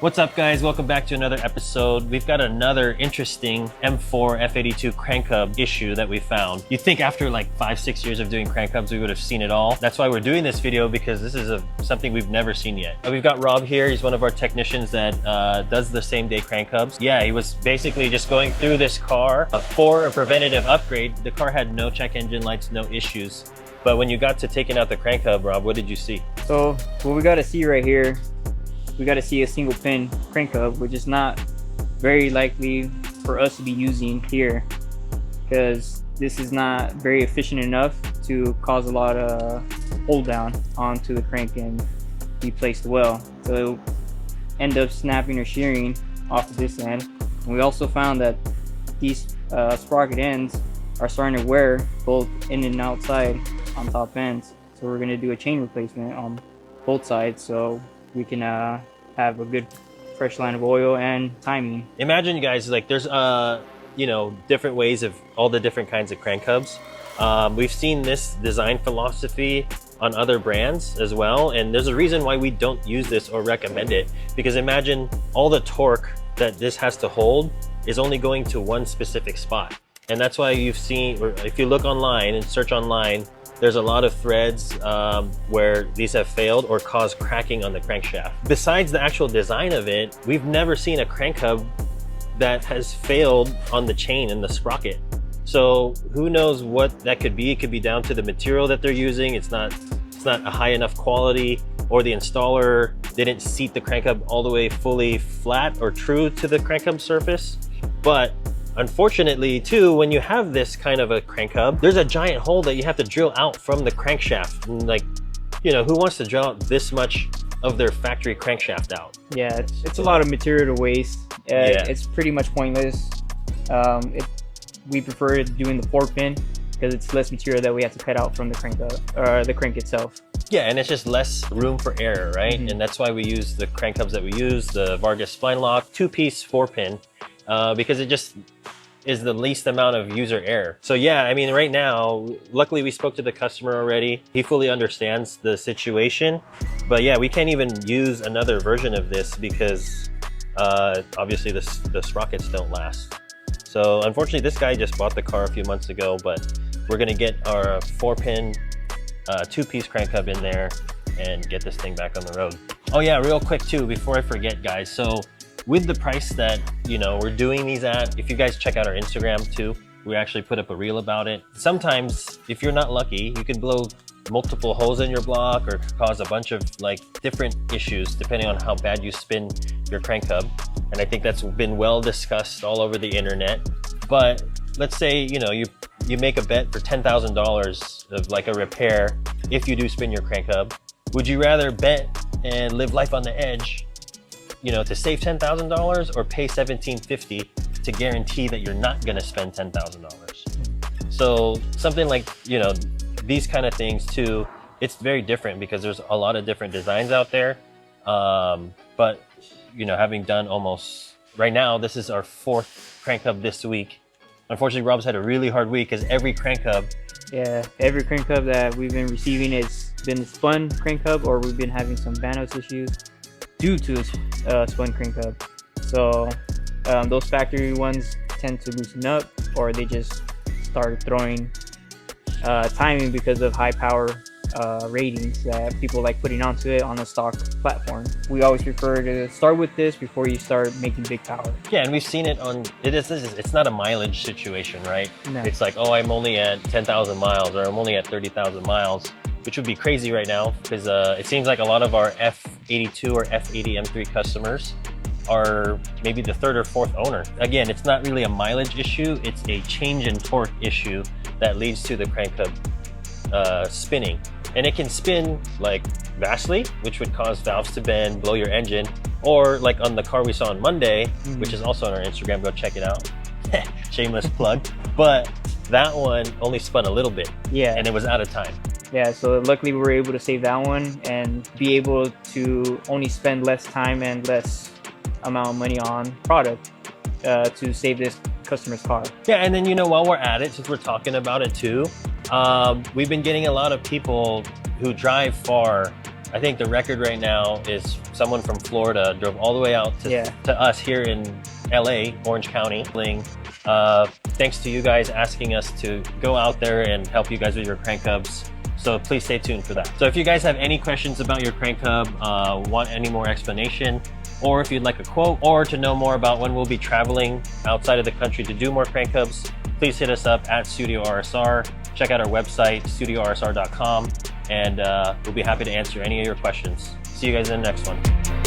What's up, guys? Welcome back to another episode. We've got another interesting M4 F82 crank hub issue that we found. You'd think after like 5-6 years of doing crank hubs, we would have seen it all. That's why we're doing this video, because this is something we've never seen yet. We've got Rob here. He's one of our technicians that does the same day crank hubs. Yeah, he was basically just going through this car for a preventative upgrade. The car had no check engine lights, no issues. But when you got to taking out the crank hub, Rob, what did you see? So what we got to see right here, we got to see a single pin crank hub, which is not very likely for us to be using here, because this is not very efficient enough to cause a lot of hold down onto the crank and be placed well. So it'll end up snapping or shearing off of this end. And we also found that these sprocket ends are starting to wear both in and outside on top ends. So we're going to do a chain replacement on both sides, so we can have a good fresh line of oil and timing. Imagine, you guys, like there's different ways of all the different kinds of crank hubs. We've seen this design philosophy on other brands as well, and there's a reason why we don't use this or recommend it, because imagine all the torque that this has to hold is only going to one specific spot. And that's why you've seen, or if you look online and search online, there's a lot of threads where these have failed or caused cracking on the crankshaft. Besides the actual design of it, we've never seen a crank hub that has failed on the chain and the sprocket. So who knows what that could be? It could be down to the material that they're using. It's not a high enough quality, or the installer didn't seat the crank hub all the way fully flat or true to the crank hub surface. But unfortunately, too, when you have this kind of a crank hub, there's a giant hole that you have to drill out from the crankshaft. And like, who wants to drill out this much of their factory crankshaft out? Yeah, it's a lot of material to waste. It's pretty much pointless. We prefer doing the 4-pin because it's less material that we have to cut out from the crank hub, or the crank itself. Yeah, and it's just less room for error, right? Mm-hmm. And that's why we use the crank hubs that we use, the Vargas spline lock 2-piece 4-pin. Because it just is the least amount of user error. So yeah, I mean, right now, luckily we spoke to the customer already. He fully understands the situation. But yeah, we can't even use another version of this because obviously the sprockets don't last. So unfortunately, this guy just bought the car a few months ago, but we're gonna get our 4-pin 2-piece crank hub in there and get this thing back on the road. Oh yeah, real quick too, before I forget, guys. So with the price that we're doing these at, if you guys check out our Instagram too, we actually put up a reel about it. Sometimes if you're not lucky, you can blow multiple holes in your block or cause a bunch of like different issues depending on how bad you spin your crank hub. And I think that's been well discussed all over the internet. But let's say you make a bet for $10,000 of like a repair if you do spin your crank hub. Would you rather bet and live life on the edge to save $10,000, or pay $1,750 to guarantee that you're not going to spend $10,000? So something like, these kind of things too, it's very different because there's a lot of different designs out there. But, having done right now, this is our 4th crank hub this week. Unfortunately, Rob's had a really hard week because every crank hub. Yeah, every crank hub that we've been receiving has been a spun crank hub, or we've been having some Vanos issues due to a spun crank hub. So those factory ones tend to loosen up, or they just start throwing timing because of high power ratings that people like putting onto it on a stock platform. We always prefer to start with this before you start making big power. Yeah, and we've seen it on, it's not a mileage situation, right? No. It's like, oh, I'm only at 10,000 miles, or I'm only at 30,000 miles. Which would be crazy right now, because it seems like a lot of our F82 or F80 M3 customers are maybe the 3rd or 4th owner. Again, it's not really a mileage issue, it's a change in torque issue that leads to the crank hub spinning. And it can spin like vastly, which would cause valves to bend, blow your engine, or like on the car we saw on Monday, which is also on our Instagram, go check it out. Shameless plug. But that one only spun a little bit, and it was out of time. Yeah, so luckily we were able to save that one and be able to only spend less time and less amount of money on product to save this customer's car. Yeah, and then while we're at it, since we're talking about it too, we've been getting a lot of people who drive far I think the record right now is someone from Florida drove all the way out to us here in LA, Orange County. Thanks to you guys asking us to go out there and help you guys with your crank hubs. So please stay tuned for that. So if you guys have any questions about your crank hub, want any more explanation, or if you'd like a quote, or to know more about when we'll be traveling outside of the country to do more crank hubs, please hit us up at Studio RSR. Check out our website, studiorsr.com, and we'll be happy to answer any of your questions. See you guys in the next one.